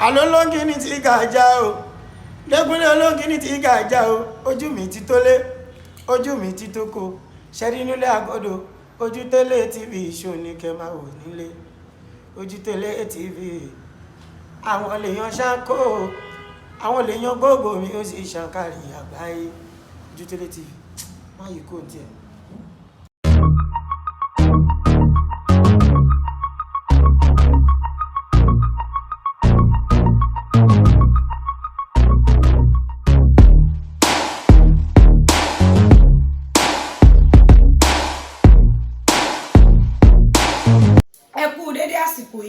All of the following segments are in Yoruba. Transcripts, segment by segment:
àlọ́ lóńgì ní ti gàjà o lẹ́gúnlé olóńgì ní ti gàjà o ojú mi ti tólé ojú mi ti tóko ṣẹ́rí nílé àgọ́dọ̀ ojú tẹ́lẹ̀ tv ṣó ní kẹ́ máa wò nílé ojú tẹ́lẹ̀ tv àwọn lèèyàn ṣáńkó àwọn lèèyàn gbogbo mi ó sì ṣàǹkàrí àgbáyé ojú tẹ́lẹ̀ tv má yìí kò tiẹ̀.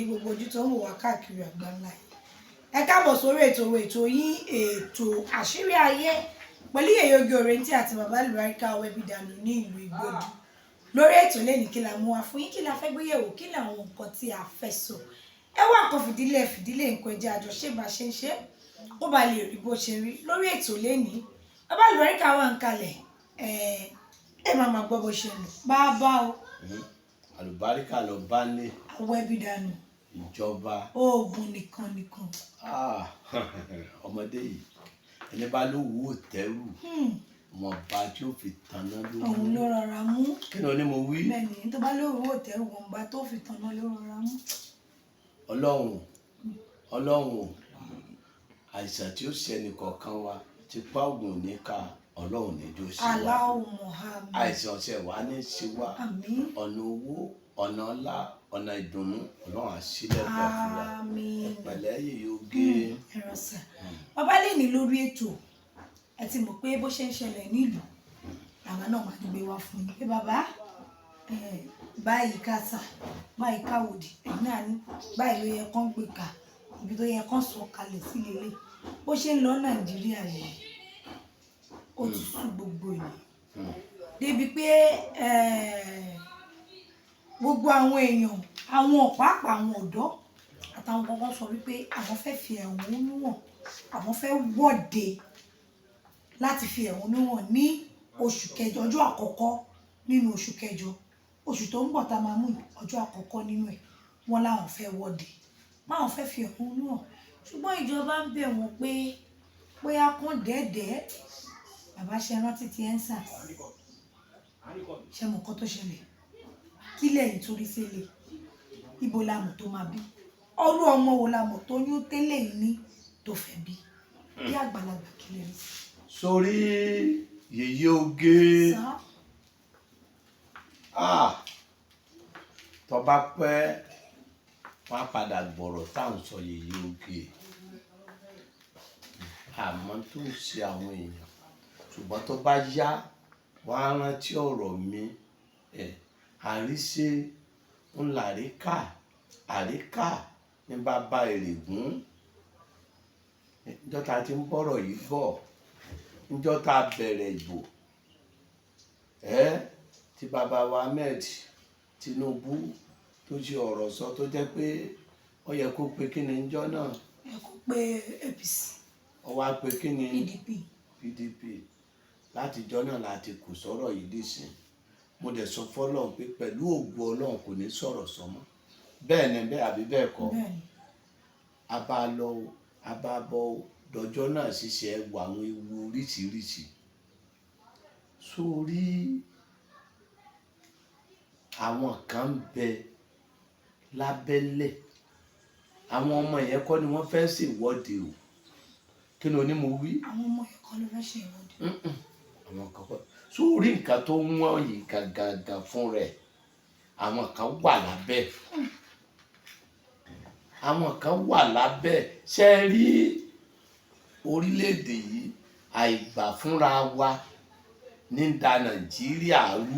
Gbogbo ojú tó ń wò wá káàkiri àgbáńlá yìí ẹ káàbọ̀ sórí ètò yín ètò àṣírí ayé pẹ̀lú Yèyé Oge Òrèǹtì àti bàbá Àlùbáríkà Owóẹbídànù ní ìlú Ìgbòdù. Lórí ètò lẹ́nìí kí la mú wá fún yín, kí la fẹ́ gbé yẹ̀wò, kí làwọn nǹkan tí a fẹ́ sọ. Ẹ wá nǹkan fìdílé nǹkan ẹja àjọṣe bá ṣe ń ṣe kó ba lè rí bó ṣe rí. Lórí ètò lẹ́nìí bàbá Àlùbáríkà wà ń kalẹ̀ ẹ máa gbọ́ bó ṣe lọ bàbá o. Àlùbáríkà lọ bá ní Owóẹbídànù ìjọba oògùn nìkan. Ọmọdé yìí ẹni bá ló wú òtẹ́rù wọn bá tí ó fi tanná ló mú. Òun ló rọra mú. Kí ni mo wí? Bẹ́ẹ̀ni tó bá ló wú òtẹ́rù wọn bá tó fi tanná ló rọra mú. Ọlọ́run àìsàn tí ó ṣe ẹnìkọ̀ọ̀kan wa ti pa ògùn níka Ọlọ́run níjó ṣe wá. Allahu Muhammad. Àìsàn ọ̀sẹ̀ wa ní ṣe wá. Ọ̀nà owó ọ̀nà ọlá ọ̀nà ìdùnnú Ọlọ́run àṣìlẹ̀ pẹ̀ fún wa. Pẹ̀lẹ́ Yèyé Oge. Ẹ̀rọ sà bàbá lè ní lórí ètò ẹ ti mọ̀ pé bó ṣe ń ṣẹlẹ̀ nílùú làwọn náà máa gbé wá fún yín pé bàbá báyìí ká sà báyìí ká òdì ẹ̀yìn náà ní báyìí ló yẹ kán gbé ká ibi tó yẹ kán sọ kalẹ̀ sí lélẹ̀ bó ṣe ń lọ Nàìjíríà yìí ó ti sún gbogbo ènìyàn débi pé gbogbo àwọn èèyàn àwọn pàápàá àwọn ọ̀dọ́ àtàwọn kankan sọ wípé àwọn fẹ́ fi ẹ̀hónú hàn àwọn fẹ́ wọ́de láti fi ẹ̀hónú hàn ní oṣù kẹjọ ọjọ́ àkọ́kọ́ nínú oṣù kẹjọ oṣù tó ń bọ̀ tá a máa mú ọjọ́ àkọ́kọ́ nínú ẹ̀ wọ́n láwọn fẹ́ wọ́de báwọn fẹ́ fi ẹ̀hónú hàn ṣùgbọ́n ìjọba ń bẹ̀ wọ́n pé bóyá kán dẹ́ẹ̀dẹ́ẹ́ bàbá ṣe rántí ti EndSARS ṣe mọ̀ nǹkan tó ṣẹlẹ̀ kí lẹ́yìn torí sílẹ̀ ibo la mọ̀ tó máa bí ọrú ọmọ wo la mọ̀ tó ní ó tẹ́lẹ̀ ní tó fẹ́ bí àgbàlagbà kí lè rí. Sórí Yèyé Oge tó bá pẹ́ wọ́n á padà gbọ̀rọ̀ táwọn sọ Yèyé Oge àmọ́ tó ń ṣe àwọn èèyàn ṣùgbọ́n tó bá yá wọ́n á rántí ọ̀rọ̀ mi àríṣe ńlá àríkà ní bàbá èrègún níjọ́ tá a ti ń bọ̀rọ̀ yìí bọ̀ níjọ́ tá a bẹ̀rẹ̀ ìbò tí bàbá wa Ahmed Tinubu tó ṣe ọ̀rọ̀ sọ tó jẹ́ pé ó yẹ kó pe kí ni níjọ́ náà. Ẹ kó pe APC. Ó wá pe kí ni PDP. Látijọ́ náà láti kù sọ̀rọ̀ yìí dìsìn mo dẹ̀ sọ fọ́lọ́run pé pẹ̀lú ògo Ọlọ́run kò ní sọ̀rọ̀ sọmọ́ bẹ́ẹ̀ ni bẹ́ẹ̀ àbí bẹ́ẹ̀ kọ́ abábọ̀ dọjọ́ náà ṣiṣẹ́ wà àwọn ewu oríṣiríṣi sórí àwọn kan ń bẹ lábẹ́lẹ̀ àwọn ọmọ yẹn kọ́ ni wọ́n fẹ́ ṣèwọ́de o kí ni onímọ̀ wí. Àwọn ọmọ yẹn kọ́ ló fẹ́ ṣèwọ́de. Àwọn kan kọ́ sórí nǹkan tó ń wọ́n yìí gangan fún rẹ̀ àwọn kan wà lábẹ́ ṣe rí orílẹ̀-èdè yìí àìgbà fúnra wa ní da Nàìjíríà rú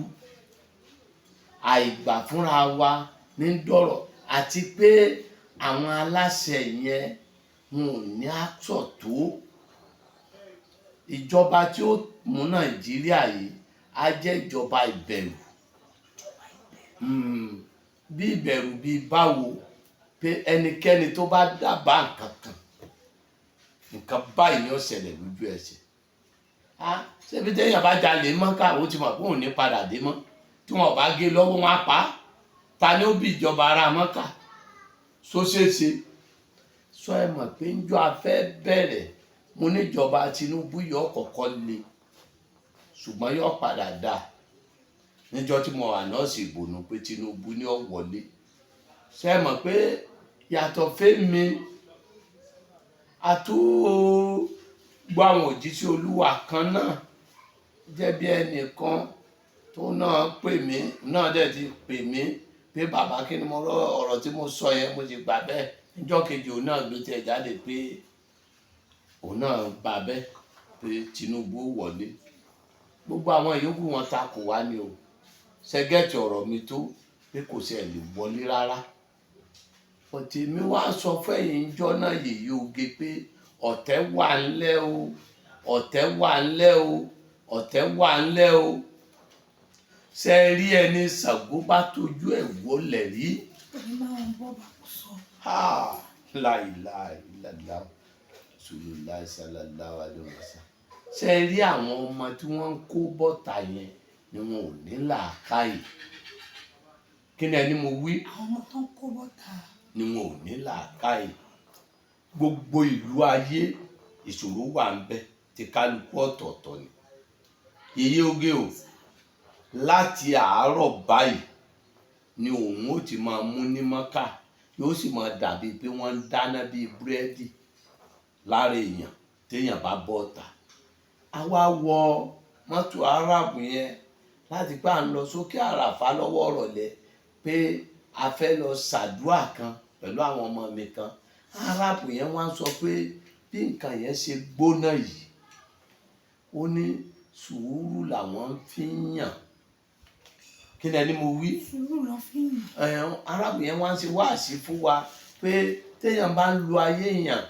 àìgbà fúnra wa ní dọ̀rọ̀ àti pé àwọn aláṣẹ yẹn wọn ò ní àtọ̀ tó ìjọba tí ó mú Nàìjíríà yìí á jẹ́ ìjọba ìbẹ̀rù bí ìbẹ̀rù bí báwo pé ẹnikẹ́ni tó bá dábàá nǹkan báyìí ni ó ṣẹlẹ̀ lójú ẹsẹ̀ ṣébi téèyàn bá jalè mọ́ká ó ti mọ̀ pé òun ní padà dé mọ́ tí wọn bá gé lọ́wọ́ wọn á pa á ta ni ó bí ìjọba ara mọ́ká sóṣèṣe sọ ẹ mọ̀ pé njọ́ afẹ́ bẹ̀rẹ̀ mo níjọba Tinubu yọ kọ́kọ́ le ṣùgbọ́n yọ padà dà níjọ́ tí mo wà nọ́ọ̀sì ìbònú pé Tinubu ní ó wọlé sọ ẹ mọ̀ pé yàtọ̀ fẹ́mi àtúgbọ́ àwọn òjíṣẹ́ Olúwa kan náà jẹ́ bí ẹnìkan tó náà pè mí náà dẹ̀ ti pè mí pé bàbá kí ni mo rọ ọ̀rọ̀ tí mo sọ yẹn mo ti gbà bẹ́ẹ̀ níjọ́ kejì òun náà ló tiẹ̀ jáde pé òun náà bá bẹ́ẹ̀ pé Tinubu wọlé gbogbo àwọn yòókù wọn takò wá ni o ṣẹgẹ́tì ọ̀rọ̀ mi tó pé kò sí ẹ̀ lè wọlé rárá ọ̀tẹ̀ mi wá sọ fẹ́yìn jọ́ náà yèyí oge pé ọ̀tẹ̀ wà ńlẹ̀ o ọ̀tẹ̀ wà ńlẹ̀ o ọ̀tẹ̀ wà ńlẹ̀ o ṣe rí ẹni Ṣàngó bá tójú ẹ̀ wọlẹ̀ rí. èmi máa ń bọ́ bàbá sọ. láìláìláìlá ṣùlùlá sallallahu alaihi wasallam ṣe rí àwọn ọmọ tí wọ́n ń kó bọ́ta yẹn ni wọn ò ní làákàyè kí ni ẹni mo wí. àwọn ọmọ tó ń kó bọ́ta. ni wọn ò ní làákàyè gbogbo ìlú ayé ìṣòro wà ń bẹ tí kálukú ọ̀tọ̀ọ̀tọ̀ ni yèyé oge o láti àárọ̀ báyìí ni òun ó ti máa mú ní mọ́kà yóò sì máa dàbí pé wọ́n ń dáná bíi búrẹ́dì lára èèyàn téèyàn bá bọ́ ọ̀tà àwa wọ mọ́tò aráàbù yẹn láti pa à ń lọ sókè àràfà lọ́wọ́ ọ̀rọ̀lẹ́ pé a fẹ́ lọ ṣàdúrà kan pẹ̀lú àwọn ọmọ mi kan aráàbù yẹn wá sọ pé bí nǹkan yẹn ṣe gbóná yìí ó ní sùúrù làwọn fi ń yàn kí ni ẹni mo wí. sùúrù lọ fi ń yàn. arábìnrin yẹn wá ń ṣe wáàsí fún wa pé téèyàn bá ń lo ayé èèyàn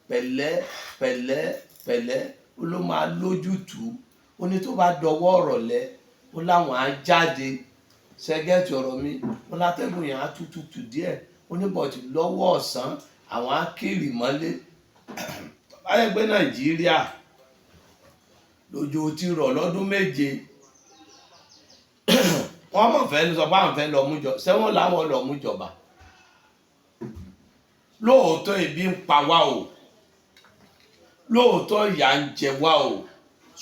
pẹ̀lẹ́ pẹ̀lẹ́ pẹ̀lẹ́ ó ló máa lójútùú ó ní tó bá dọwọ́ ọ̀rọ̀ lẹ ó láwọn á jáde ṣẹgẹ́tì ọ̀rọ̀ mi ó látẹ́gùn yẹn á tútù díẹ̀ ó ní bọ̀tì lọ́wọ́ ọ̀sán àwọn á kéré mọ́lé báyẹ̀ pé Nàìjíríà lójó ti rọ̀ lọ́dún méje wọ́n mọ̀ fẹ́ sọ pé àwọn fẹ́ lọ mú jọ sẹ́wọ̀n láwọn lọ mú jọba lóòótọ́ ebi ń pa wá o lóòótọ́ ìyà ń jẹ wá o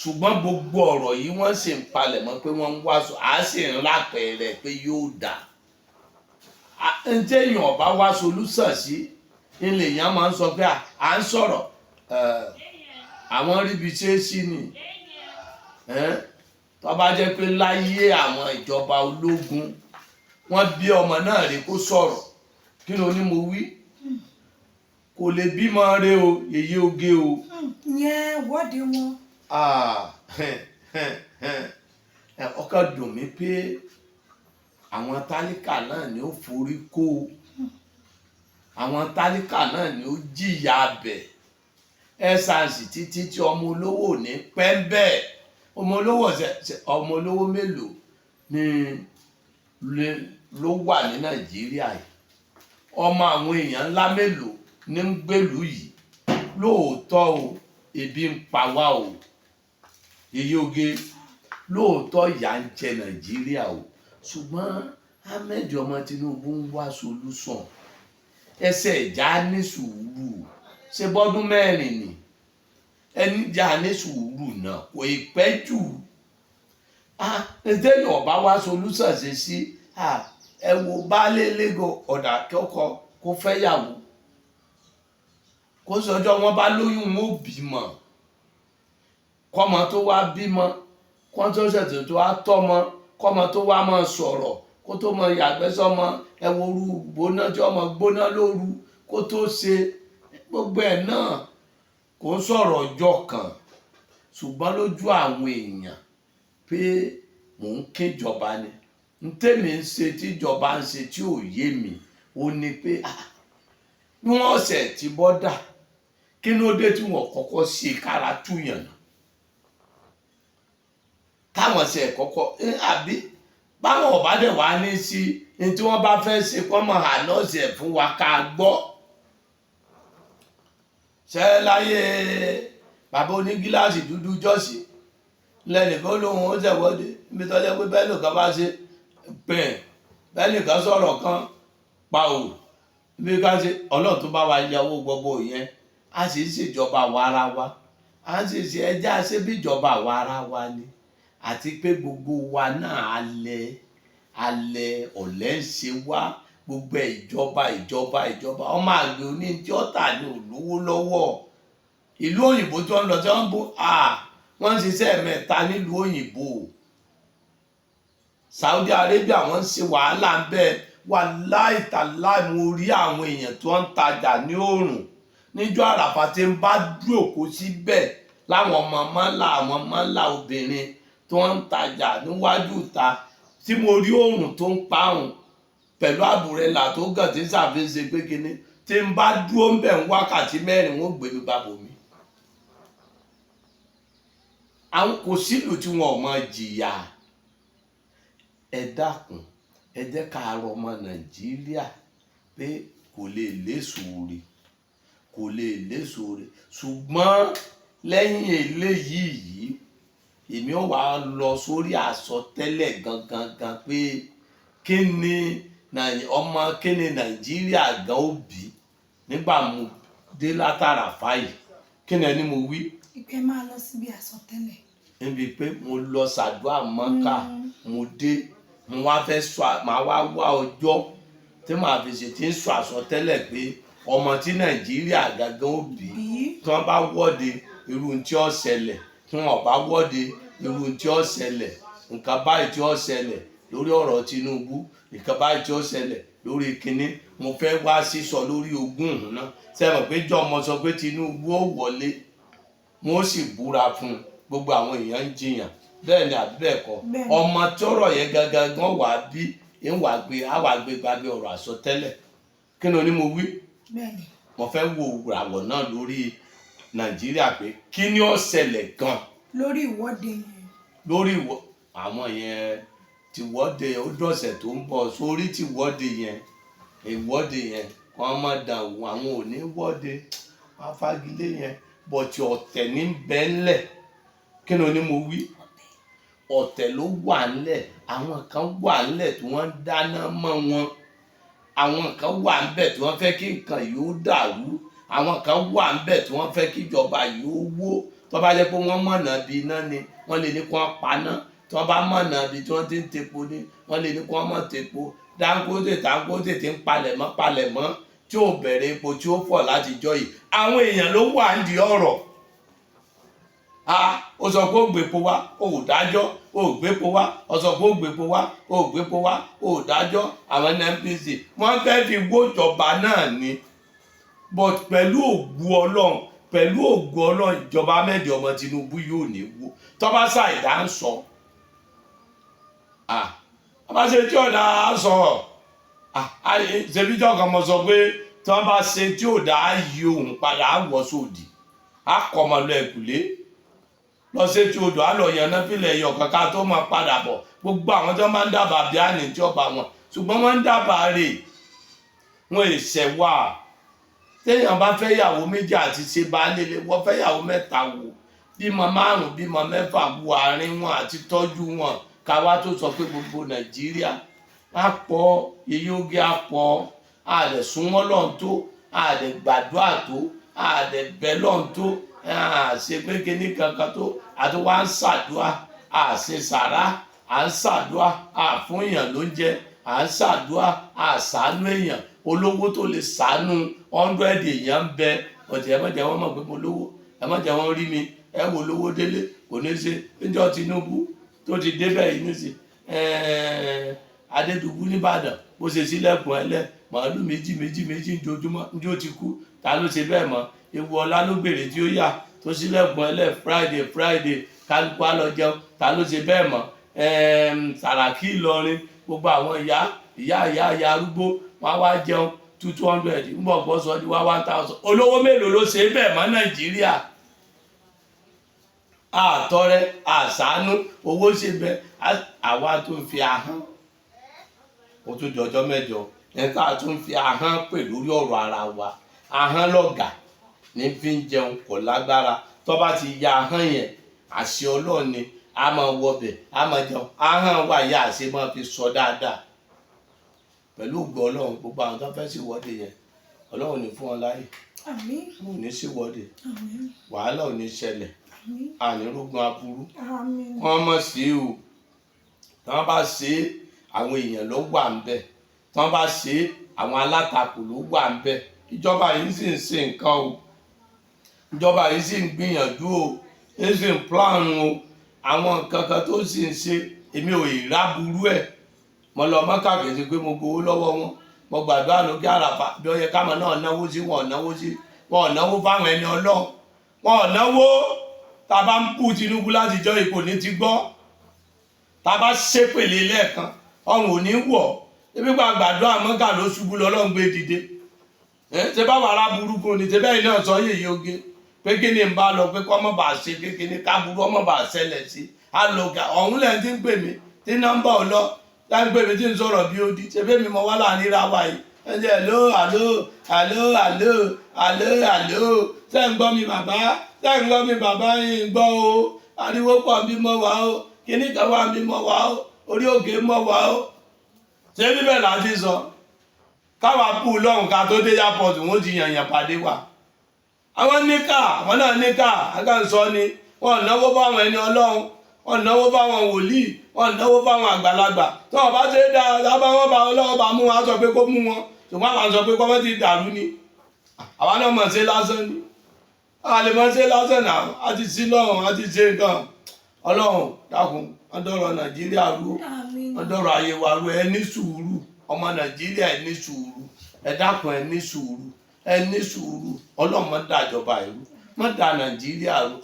ṣùgbọ́n gbogbo ọ̀rọ̀ yìí wọ́n sì ń palẹ̀ mọ́ pé wọ́n ń wá sọ á sì ń lápẹẹrẹ pé yóò dà ń téèyàn ọba wá solúsàn sí ilé èèyàn máa ń sọ pé à ń sọ̀rọ̀ àwọn ríbi tí é sí ni tó bá jẹ́ pé láyé àwọn ìjọba ológun wọ́n bí ọmọ náà rí kó sọ̀rọ̀ kí ló ní mo wí kò lè bímọ rẹ o yèyé oge o. yẹn wọ́de wọn. ọkàn dùn mí pé àwọn tálíkà náà ni ó forí kó àwọn tálíkà náà ni ó jìyà abẹ ẹsànsì títí tí ọmọ olówó ní pẹ́ńbẹ́ ọmọ olówó mélòó ni ló wà ní Nàìjíríà yìí ọmọ àwọn èèyàn ńlá mélòó ní ń gbèlú yìí lóòótọ́ o ebi ń pa wá o èyí oge lóòótọ́ ìyà ń jẹ Nàìjíríà o ṣùgbọ́n Ahmed ọmọ Tinubu ń wá solúsàn ẹsẹ̀ ìjà ní sùúrù ṣe bọ́dún mẹ́rin ni ẹni jà ní sùúrù náà kò ì pẹ́ jù ẹ̀ẹ́dẹ́yìn ọba wá solúsàn ṣe sí ẹ wo baálé lẹ́gọ̀ ọ̀dà kọ́kọ́ kó fẹ́yàwó kó sọjọ́ wọn bá lóyún wọn ò bímọ kọ́mọ tó wá bímọ kọ́n tó ṣètò tó wá tọ́mọ kọ́mọ tó wá máa sọ̀rọ̀ kó tó mọ yàgbẹ́ sọ́mọ ẹ wo orú gbóná tí ọmọ gbóná lóru kó tó ṣe gbogbo ẹ̀ náà kò ń sọ̀rọ̀ ọjọ́ kan ṣùgbọ́n lójú àwọn èèyàn pé mò ń kéjọba ni ntẹ́mi ń ṣe tíjọba ń ṣe tí ò yé mi ó ní pé bí wọ́n ṣẹ̀ ti bọ́dà kí ló dé tí wọ́n kọ́kọ́ ṣe kára túyàn náà táwọn ṣe kọ́kọ́ àbí báwọn ọ̀bá dẹ̀ wá ní sí ní tí wọ́n bá fẹ́ ṣe kọ́ mọ̀ àlọ́ọ̀ṣẹ̀ fún wa ká gbọ́ ṣe láyé bàbá onígíláàsì dúdú jọ́sí lẹ́nìkan lóhun ó ṣẹ̀wọ́de níbi tó jẹ́ pé bẹ́ẹ̀ nìkan bá ṣe bẹ́ẹ̀ nìkan sọ̀rọ̀ kan pa ò bí ká ṣe ọlọ́run tó bá wa yáwó gbogbo yẹn a sì ń ṣèjọba àwa ara wa a ń ṣe ẹjẹ́ àṣẹ bí ìjọba àwa ara wa ni àti pé gbogbo wa náà alẹ́ ọ̀lẹ ń ṣe wá gbogbo ìjọba ọmọ àgbẹ̀ oní tí ó tà ní olówó lọ́wọ́ ìlú òyìnbó tí wọ́n lọ tí wọ́n bó wọ́n ń ṣiṣẹ́ mẹ́ta nílùú òyìnbó Saudi Arabia wọ́n ń ṣe wàhálà ń bẹ́ẹ̀ wà láìtàláì mo rí àwọn èèyàn tó ń tajà ní oòrùn níjọ́ àràfà tí ń bá dúòkó síbẹ̀ láwọn àwọn mọ́là obìnrin tó ń tajà níwájú ìta tí mo rí oòrùn tó ń pààrùn pẹ̀lú àbúrẹ́là tó gàn tí ń ṣàfihàn pé kíní tí ń bá dúró ń bẹ̀ ń wákàtí mẹ́rin wọ́n gbé mi bàbò mi. àwọn kò sílùú tí wọn ò mọ jìyà ẹ dákun ẹ jẹ́ ká rọ ọmọ Nàìjíríà pé kò lè léso re ṣùgbọ́n lẹ́yìn eléyìí èmi ò wá lọ sórí àsọtẹ́lẹ̀ gangan pé kí ni Nàìjíríà gan ó bí nígbà mo dé látara fáyì kí ni ẹni mo wí. ìpè máa lọ síbi àsọtẹ́lẹ̀. níbi pé mo lọ ṣàdúrà Mọ́kà mo dé mo wá fẹ́ máa wá ọjọ́ tí màá fi ṣe tí ń sọ àsọtẹ́lẹ̀ pé ọmọ tí Nàìjíríà gangan ó bí tí wọ́n bá wọ́de irú tí ó ṣẹlẹ̀ tí wọ́n bá wọ́de irú tí ó ṣẹlẹ̀ nǹkan báyìí tí ó ṣẹlẹ̀ lórí ọ̀rọ̀ Tinubu nǹkan báyìí tí ó ṣẹlẹ̀ lórí kínní mo fẹ́ wá sísọ lórí ogún òun náà sẹ́wọ̀n pé jọmọ sọ pé Tinubu ó wọlé wọn ó sì búra fún un gbogbo àwọn èèyàn ń jiyàn bẹ́ẹ̀ ni àbí bẹ́ẹ̀ kọ́ ọmọ tọrọ yẹn gangan wà bí ń wà gbé gbàgbé ọ̀rọ̀ àsọtẹ́lẹ̀ kí ni mo wí mo fẹ́ wo ìràwọ̀ náà lórí Nàìjíríà pé kí ni ó ṣẹlẹ̀ gan lórí ìwọ́de yẹn àwọn yẹn ti wọ́de ó dọ̀sẹ̀ tó ń bọ̀ sórí ti wọ́de yẹn wọ́n má dàn àwọn ò ní wọ́de wọ́n fagilé yẹn bọ̀tì ọ̀tẹ̀ ní bẹ́ńlẹ̀ kí ni mo wí ọ̀tẹ̀ ló wà ńlẹ̀ àwọn kan wà ńlẹ̀ tí wọ́n dáná mọ́ wọn àwọn kan wà ńbẹ̀ tí wọ́n fẹ́ kí nǹkan yóò dàrú àwọn kan wà ńbẹ̀ tí wọ́n fẹ́ kí ìjọba yóò wó tó bá jẹ́ pé wọ́n mọ̀nà bí iná ni wọ́n lè ní kí wọ́n paná tí wọ́n bá mọ̀nà bí tí wọ́n ti ń tepo ni wọ́n lè ní kí wọ́n mọ̀ tepo Dangote ti ń palẹ̀mọ́ tí ó bẹ̀rẹ̀ epo tí ó fọ̀ láti jọ yìí àwọn èèyàn ló wà ń di ọ̀rọ̀ ó sọ pé ó gbépo wá ó dájọ́ ó gbépo wá ó sọ pé ó gbépo wá ó gbépo wá ó dájọ́ àwọn NNPC wọ́n fẹ́ fi wójọba náà ni but pẹ̀lú ògùn Ọlọ́run ìjọba mẹ́ẹ̀dì ọmọ Tinubu yóò ní wó tọ́ba ṣàìdá ń sọ ọba ṣe tí ọ̀dà á sọ ṣebíjọ́ kan mo sọ pé tí wọ́n bá ṣe tí ò dá yí òun padà á wọ́ sódì á kọ́ ọmọ lọ ẹ̀kúlé lọ sí tí odò á lọ yànnà fílẹ̀ ẹ̀yọ̀ kankan tó máa padà bọ̀ gbogbo àwọn tí wọ́n máa ń dábàá bí àní tí ọba wọn ṣùgbọ́n wọ́n ń dábàá rè wọ́n èsẹ̀ wà téèyàn bá fẹ́ yàwó méjì àti ṣe baálé lé wọ́n fẹ́ yàwó mẹ́ta wò bímọ 5 bímọ 6 wo àárín wọn àti tọ́jú wọn káwá tó sọ pé gbogbo Nàìjíríà á pọ̀ iye oge á pọ̀ àdẹ̀ súnmọ́ lọ́n tó àdẹ̀ gbàdúrà tó àdẹ̀ bẹ́ lọ́n tó àṣe pé kíní kankan tó àti wá ń ṣàdúrà àṣe sàrà à ń ṣàdúrà àfún èèyàn lóúnjẹ à ń ṣàdúrà àṣàánú èèyàn olówó tó lè ṣàánú 100 èèyàn ń bẹ ọ̀tẹ̀ ẹ má jẹ́ wọ́n mọ̀ pé mo lówó ẹ má jẹ́ wọ́n rí mi ẹ wò lówó délé kò ní ṣe níjọ́ Tinubu tó ti débẹ̀ yìí níṣẹ́ Adédùbú nìbàdàn bó ṣe sílẹ̀kùn ẹlẹ́ màálù méjì njojúmọ́ njó ti kú ta ló ṣe bẹ́ẹ̀ mọ́ ewu ọlá ló gbèrè tí ó yà tó sílẹ̀kùn ẹlẹ́ Friday kálukú á lọ jẹun ta ló ṣe bẹ́ẹ̀ mọ́ Sàràkí Ìlọrin gbogbo àwọn ìyá arúgbó wọn wá jẹun 200 ń bọ̀ gbọ́ sọ di wá 1000 olówó mélòó ló ṣe bẹ́ẹ̀ mọ́ Nàìjíríà àtọrẹ àṣàánú owó ṣe bẹ àwa tó ń fi ahọ́n ó tún di ọjọ́ mẹ́jọ ẹ̀ka tó ń fi ahọ́n pè lórí ọ̀rọ̀ ara wa ahọ́n lọ̀gà ní fi ń jẹun kò lágbára tó bá ti ya ahọ́n yẹn àṣẹ Ọlọ́run ni a máa wọbẹ̀ a máa jẹun ahọ́n wà yá àṣẹ máa fi sọ dáadáa pẹ̀lú ògbó Ọlọ́run gbogbo àwọn tó fẹ́ sí ìwọ́de yẹn ọlọ́run ní fún wọn láyè àmín wọn ò ní ṣèwọ́de àmín wàhálà ò ní ṣẹlẹ̀ àmín ànírógun aburú àmín wọ́n mọ̀ sí o tí wọ́n bá ṣe àwọn èèyàn ló wà ń bẹ̀ tí wọ́n bá ṣe àwọn alátakò ló wà ń bẹ̀ ìjọba yìí sì ń ṣe nǹkan o ìjọba yìí sì ń gbìyànjú o ó sì ń plan o àwọn nǹkan kan tó sì ń ṣe èmi ò ìrà burú ẹ̀ mo lọ mọ́kà kìí pé mo gbowó lọ́wọ́ wọn mo gbàdúrà lókè àràfà bí ó yẹ káwọn náà náwó sí wọn ò náwó sí wọn ò náwó fáwọn ẹni ọlọ́run wọn ò náwó tá a bá ń bú Tinubu láti jọ ipò ní ti gbọ́ tá a bá ṣépèlé lẹ́ẹ̀kan ọrùn ò ní wọ̀ ebi gba gbàdúrà mọ́kà ló ṣubú lọ́lọ́run gbé dìde ṣe bá wàrà burúkú ni ṣe bẹ́ẹ̀ náà sọ yèyé oge pé kí ni n bá lọ pé kọ́ mọ́ bá ṣe kékeré káburú ọmọ bá ṣẹlẹ̀ sí alòkà ọ̀hún lẹ́yìn tí ń pè mí tí nọ́mbà ò lọ láti pè mí tí ń sọ̀rọ̀ bí ó di ṣe bẹ́ẹ̀ mi mọ wá láàrin ra wa yìí ẹ jẹ́ àló àló àló àló àló àló ṣé ń gbọ́ mi bàbá ṣé ń gbọ́ mi bàbá yìí ń gbọ́ o ariwo pọ̀ bí mọ́ wá o kíní kan wà bí mọ́ wá o orí òkè mọ́ wá o ṣé bíbẹ̀ láti sọ káwa kú lọ́hùn ká tó dé airport wọ́n ti yànyàn pàdé wa àwọn níkà àwọn náà níkà agáǹsọ ni wọ́n náwó fáwọn ẹni ọlọ́run wọ́n náwó fáwọn wòlíì wọ́n náwó fáwọn àgbàlagbà tí wọ́n bá ṣe é dáa lábá wọn bá ọlọ́run bá mú wọn á sọ pé kó mú wọn ṣùgbọ́n àwọn sọ pé kọ́mọ́ ti dàrú ni àwa náà mọ̀ ṣe lásán ni a lè mọ̀ ṣe lásán náà a ti sí lọ́run a ti ṣe nǹkan ọlọ́run dákun wọ́n dọ̀rọ̀ nàìjíríà rú wọ́n dọ̀rọ̀ ayé wa rú ẹ ní sùúrù ọmọ nàìjíríà ẹ ní sùúrù ẹ dákun ẹ ní sùúrù ẹ ní sùúrù ọlọ́run má dàjọba ìlú má dà nàìjíríà rú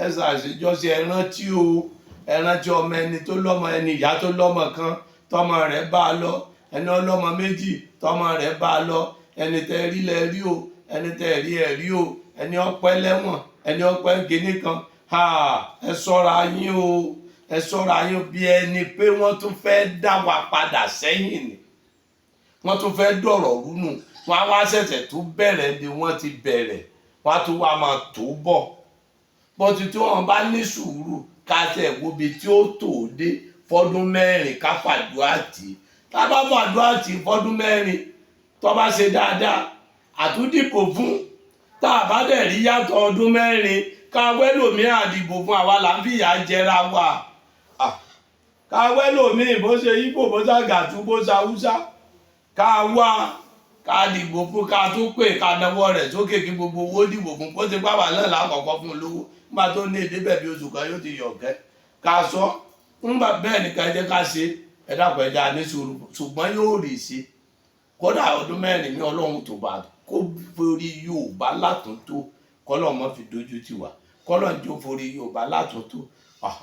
ẹ ṣàṣejọ́sí ẹ rántí o ẹ rántí ọmọ ẹni tó lọ́mọ ẹni ìyá tó lọ́mọ kan tọmọ rẹ̀ bá a lọ ẹni ọlọ́mọ méjì tọmọ rẹ̀ bá a lọ ẹni tẹ́ rí lẹ rí o ẹni tẹ́ rí ẹ rí o ẹni ọpẹ́ lẹ́wọ̀n ẹni ọpẹ́ gíní kan ẹ ṣọ́ra yín o ẹ ṣọ́ra yín bí ẹni pé wọ́n tún fẹ́ dá wa padà sẹ́yìn ni wọ́n tún fẹ́ dọ̀rọ̀ rúnù wọ́n á wá ṣẹ̀ṣẹ̀ tún bẹ̀rẹ̀ bí wọ́n ti bẹ̀rẹ̀ wọ́n á tún wá máa tó bọ̀ bọ́tí tí wọ́n bá ní sùúrù ká tẹ̀ wóbi tí ó tò dé fọ́dún mẹ́rin ká fàdúrà tì tá a bá fàdúrà tì fọ́dún mẹ́rin tó bá ṣe dáadáa àtúndìbò fún tá a bá dẹ̀ rí yàtọ̀ ọdún mẹ́rin ká wẹ́lòmíì àdìbò fún àwa là ń fìyà jẹra wa ká wẹ́lòmíì bó ṣe Ìgbò bó ṣe Àgàtú bó ṣe Haúsá ká wá ká dìbò fún ká tó pè ká náwó rẹ̀ sókè kí gbogbo owó dìbò fún kó ti pàwà náà lákọ̀ọ́kọ́ fún olówó nígbà tó ní èdè bẹ̀bí oṣù kan yóò ti yọ̀kẹ́ ká sọ nígbà bẹ́ẹ̀ ni ká jẹ́ ká ṣe ẹ dákun ẹja ní sùúrù ṣùgbọ́n yóò rì sí kódà ọdún mẹ́rin ní ọlọ́run tó bá kó forí Yorùbá látúntò kọ́lọ́ mọ́ fi dojú ti wà kọ́lọ́ ń jó forí Yorùbá látúntò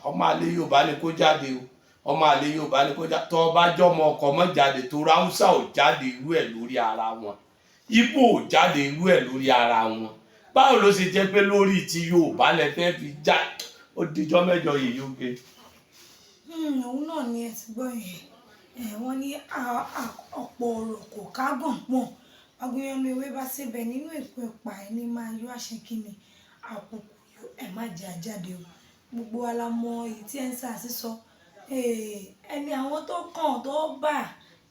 ọmọ àlè Yorùbá ni kó jáde o ọmọ àlè Yorùbá ni kó jáde tó bá jọmọ ọkọ mọ́ jáde tó Haúsá ò jáde irú ẹ̀ lórí ara wọn Ìgbò ò jáde irú ẹ̀ lórí ara wọn báwo ló ṣe jẹ́ pé lórí ti Yorùbá lẹ fẹ́ fi já ó dijọ́ mẹ́jọ yìí yóò gbé. òun náà ni ẹ ti gbọ́ yẹn wọ́n ní ọ̀pọ̀ ọ̀rọ̀ kò kágàn pọ̀ agbóyanmi ewé bá síbẹ̀ nínú èpo ẹ̀pà ẹni máa yọ àṣẹ kínní àkókò ẹ̀ má jẹ́ àjáde o gbogbo wa la mọ èyí tí ẹ̀ ń sà sísọ ẹni àwọn tó kàn tó bà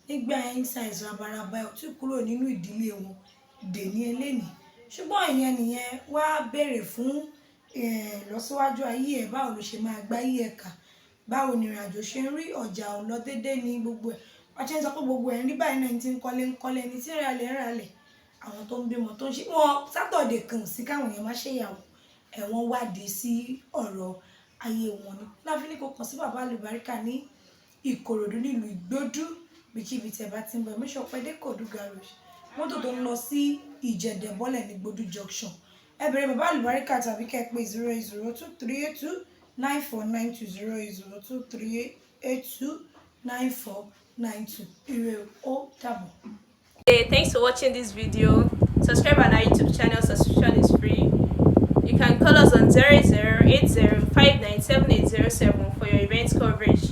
nígbà ẹ̀ńsáìsì rabaraba ẹ̀ tí kúrò nínú ìdílé wọn dè ní eléni ṣùgbọ́n ìyẹn nìyẹn wá béèrè fún lọ́síwájú ayé ẹ̀ báwo ló ṣe máa gbáyé ẹ̀ kà báwo ni ìrìnàjò ṣe ń rí ọjà ò lọ déédéé ní gbogbo ẹ̀ wọ́n ṣe ń sọ pé gbogbo ẹ̀ ń rí báyìí náà ti ń kọ́lé ní tí ń ralẹ̀ àwọn tó ń bímọ tó ń ṣe wọn sátọ̀dẹ̀ kan sí káwọn èèyàn má ṣèyàwó ẹ̀wọ̀n wádìí sí ọ̀rọ̀ ayé wọn ni láfi ní kò kàn sí bàbá àlùbáríkà ní Ìkòròdú nílùú Ìgbódú bíkíbi tẹ̀ bá ti ń bọ̀ mẹ́sàn pé dé Kòdú garage mọ́tò tó ń lọ sí Ìjẹ̀dẹ̀ bọ́lẹ̀ ní Gbódú junction ẹ bẹ̀rẹ̀ bàbá àlùbáríkà tàbí kẹ́ pé 08023829492 08023829492 ire ó dàbọ̀. Hey, thanks for watching this video. Subscribe on our YouTube channel. Subscription is free. You can call us on 0080597807 for your event coverage.